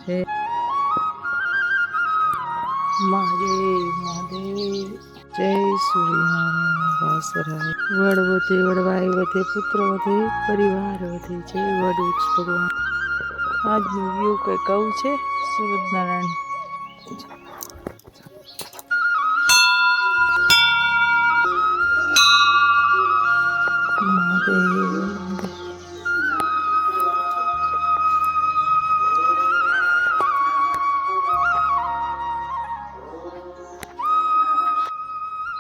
મહાદેવ મહાદેવ જય સૂર્યનારાયણ વાસરાય વડ વધે વડવાય વધે પુત્ર વધે પરિવાર વધે જય વડવૃક્ષ ભગવાન. આજનું વ્યૂ કંઈક આવું છે સૂર્યનારાયણ.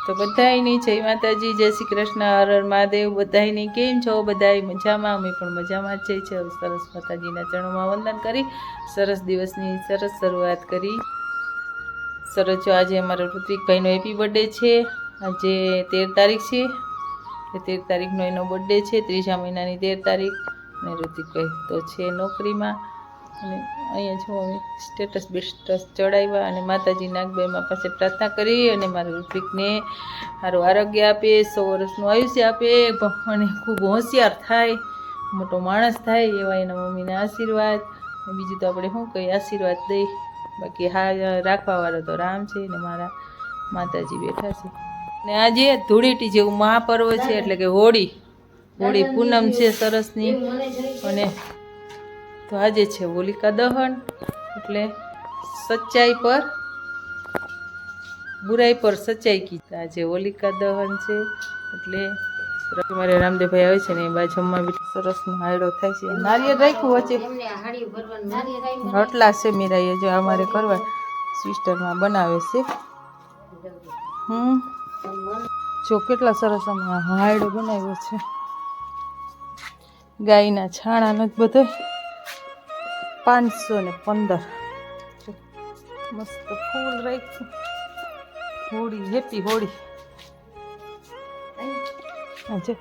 તો બધાયની જય માતાજી, જય શ્રી કૃષ્ણ, હર હર મહાદેવ. બધાયની કેમ છો? બધાય મજામાં? અમે પણ મજામાં જ છે. સરસ માતાજીના ચરણોમાં વંદન કરી સરસ દિવસની સરસ શરૂઆત કરી. સરસ જો આજે અમારા ઋત્વિકભાઈનો હેપી બર્થડે છે. આજે 13 તારીખ છે, 13 તારીખનો એનો બર્થડે છે, 3જા મહિનાની 13 તારીખ. અને ઋત્વિકભાઈ તો છે નોકરીમાં. અને અહીંયા જો અમે સ્ટેટસ ચડાવ્યા અને માતાજી નાગબાઈમાં પાસે પ્રાર્થના કરી અને મારા ઋત્વિકને સારું આરોગ્ય આપે, 100 વર્ષનું આયુષ્ય આપે અને ખૂબ હોશિયાર થાય, મોટો માણસ થાય એવા એના મમ્મીના આશીર્વાદ. બીજું તો આપણે શું કહીએ, આશીર્વાદ દઈ. બાકી હા રાખવાવાળો તો રામ છે ને મારા માતાજી બેઠા છે. ને આજે ધૂળેટી જેવું મહાપર્વ છે, એટલે કે હોળી પૂનમ છે સરસની. અને તો આજે છે હોલિકા દહન, એટલે સચ્ચાઈ પર બુરાઈ પર સચ્ચાઈ કી. આજે હોલિકા દહન છે એટલે મારે રામદેવભાઈ આવે છે ને એ બાજુ જમવા બી સરસ હાયડો થાય છે. નારિયેળ રાખ્યું વચ્ચે, રોટલા છે મીરાઈએ જો અમારે કરવા સિસ્ટરમાં બનાવે છે. જો કેટલા સરસ અમે હાયડો બનાવ્યો છે, ગાયના છાણાનો જ બધો. 515 મસ્ત ફૂલ રાખ્યું. હોળી, હેપી હોળી. આજે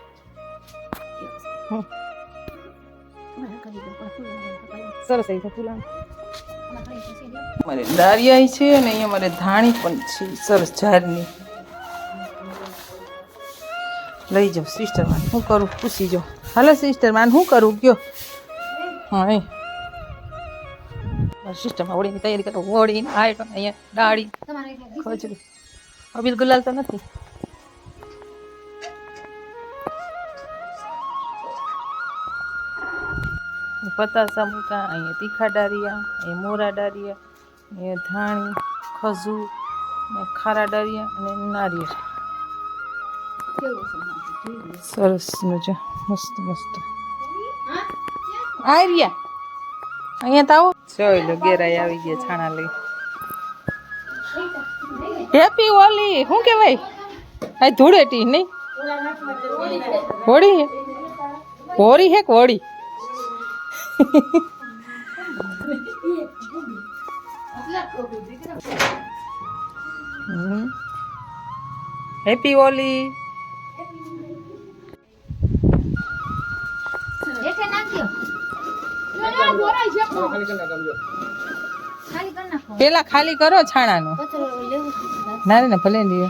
સરસ આવી છે ફૂલા. અમારે દારિયાઈ છે અને અહીંયા અમારે ધાણી પણ છે સરસ ઝાડની. લઈ જાઓ સિસ્ટરમાં. શું કરું પૂછી જાઓ. હાલો સિસ્ટરમાં શું કરું કયો? હા એ સિસ્ટમમાં હોળીની તૈયારી કરો. હોળી આયટો અહીંયા ડાળી ખજૂરી અબીલ ગુલાલ તો નથી. પતાસા મૂકા, અહીંયા તીખા ડારિયા, અહીંયા મોરા ડારિયા, અહીંયા ધાણી, ખજૂર, ખારા ડારિયા અને નારિયેળ. સરસ મજા, મસ્ત મસ્ત. આવ્યા અહીંયા તો આવો. જોઈ લો ઘેરાઈ આવી ગયા છાણા લઈ. હેપી હોલી. શું કહેવાય? આ ધૂળેટી નહીં, હોળી હે. હોળી હે કે હોળી? હેપી હોલી. પેલા ખાલી કરો છાણાનું. ના ના ભલે લ્યો.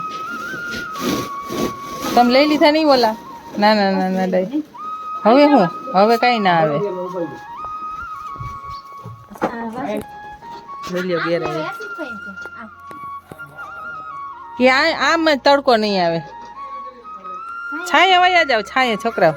તમે લઈ લીધા નહીં બોલા? ના ના ના ના ડાઈ. હવે હું હવે કઈ ના આવે. આમ તડકો નહીં આવે. છાંયે વયા જાવ, છાંયે છોકરાઓ.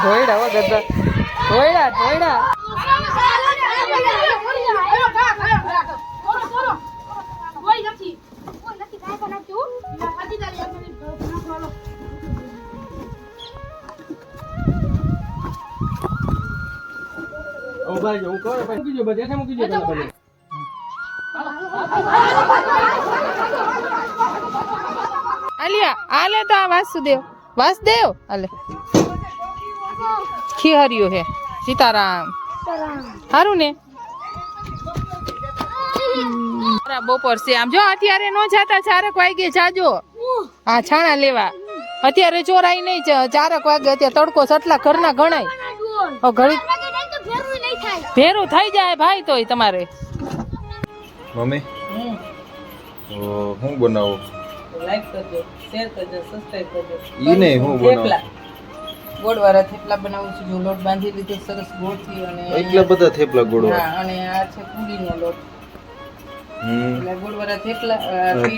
ધોયડા વગર ધોયડા ધોયડા. આલિયા આલે તો આ વાસુદેવ આલે. ખીહર્યું હે સીતારામ. સારું ને? બપોર છે આમ જો અત્યારે નો જાતા 4 વાગે જાજો હા છાણા લેવા અત્યારે ચોરાઈ નહીં 4 વાગે અત્યારે તડકો સટલા ઘરના ગણાય ઘડી ભેરું થઈ જાય ભાઈ તોય તમારે મમ્મી હું બનાવું લાઈક કરજો શેર કરજો સબસ્ક્રાઇબ કરજો ઈ નહીં હું બનાવું ગોળવાળા થેપલા બનાવું છું જો લોટ બાંધી લીધો સરસ ગોળથી અને એટલા બધા થેપલા ગોળવા હા અને આ છે પૂરીનો લોટ એટલે ગોળવાળા થેપલા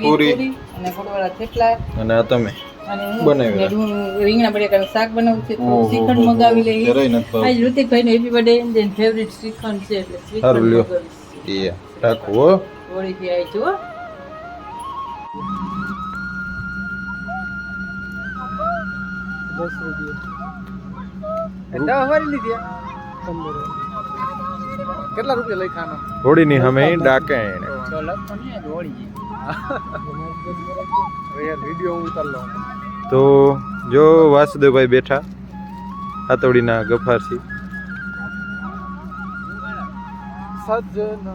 પૂરી અને ગોળવાળા થેપલા અને આ તમે અને બનાવ્યા હું રીંગણા બટેકાનું શાક બનાવું છું શ્રીખંડ મગાવી લઈએ આજ ઋતિકભાઈનો happy birthday and favourite shrikhand છે એટલે સારું લ્યો શ્રીખંડ એ રાખો વળીથી આવી છો કેટલા રૂપિયા લઈ ખાના હોળીની સામે ડાકે વિડીયો હું ઉતાર લઉં તો જો વાસુદેવભાઈ બેઠા હાથોડીના ગફારથી સજ્જન